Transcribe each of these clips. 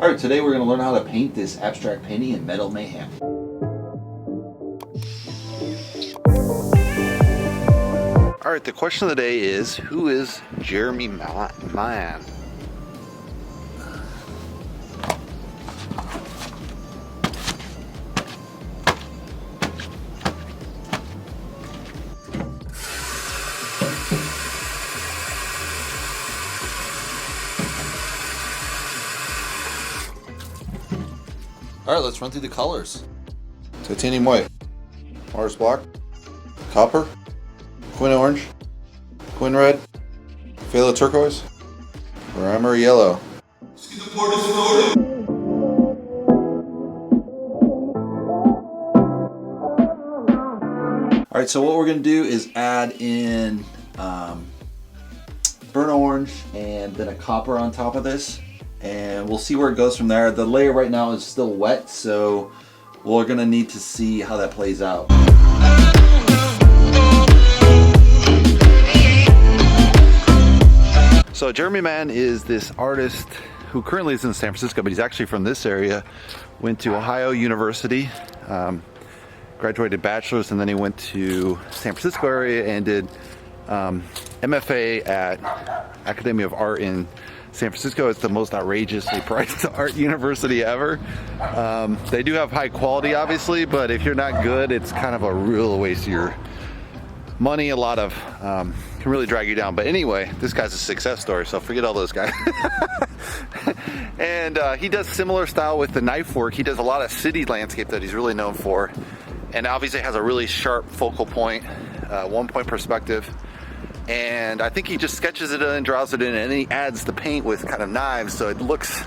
Alright, today we're going to learn how to paint this abstract painting in Metal Mayhem. Alright, the question of the day is, who is Jeremy Mann? Alright, let's run through the colors. Titanium white, Mars black, copper, quin orange, quin red, phthalo turquoise, primary yellow. Alright, so what we're going to do is add in burnt orange and then a copper on top of this. And we'll see where it goes from there. The layer right now is still wet, so we're gonna need to see how that plays out. So Jeremy Mann is this artist who currently is in San Francisco, but he's actually from this area. Went to Ohio University, graduated bachelor's, and then he went to San Francisco area and did MFA at Academy of Art in San Francisco. It's the most outrageously priced art university ever. They do have high quality, obviously, but if you're not good, it's kind of a real waste of your money. A lot of can really drag you down. But anyway, this guy's a success story, so forget all those guys. And he does similar style with the knife work. He does a lot of city landscape that he's really known for, and obviously has a really sharp focal point, 1-point perspective. And I think he just sketches it in and draws it in, and then he adds the paint with kind of knives, so it looks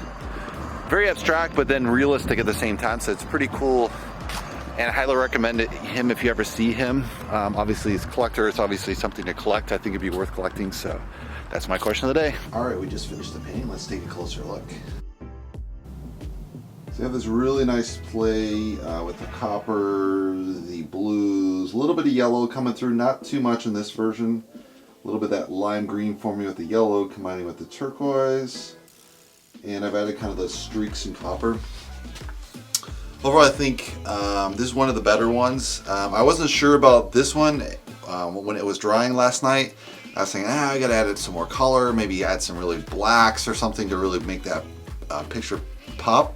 very abstract but then realistic at the same time. So it's pretty cool, and I highly recommend him if you ever see him. Obviously he's a collector, it's obviously something to collect. I think it'd be worth collecting, so that's my question of the day. Alright, we just finished the painting. Let's take a closer look. So you have this really nice play with the copper, the blues, a little bit of yellow coming through, not too much in this version. A little bit of that lime green forming with the yellow combining with the turquoise. And I've added kind of those streaks in copper. Overall, I think this is one of the better ones. I wasn't sure about this one when it was drying last night. I was thinking, I gotta add some more color, maybe add some really blacks or something to really make that picture pop.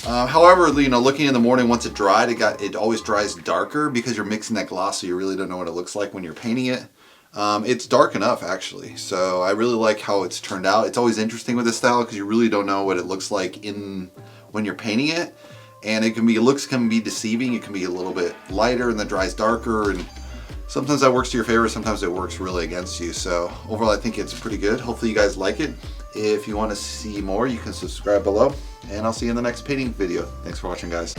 However, you know, looking in the morning once it dried, it always dries darker because you're mixing that gloss, so you really don't know what it looks like when you're painting it. It's dark enough actually, so I really like how it's turned out. It's always interesting with this style because you really don't know what it looks like when you're painting it, and looks can be deceiving. It can be a little bit lighter and then dries darker, and sometimes that works to your favor, sometimes it works really against you. So overall, I think it's pretty good. Hopefully you guys like it. If you want to see more, you can subscribe below, and I'll see you in the next painting video. Thanks for watching, guys.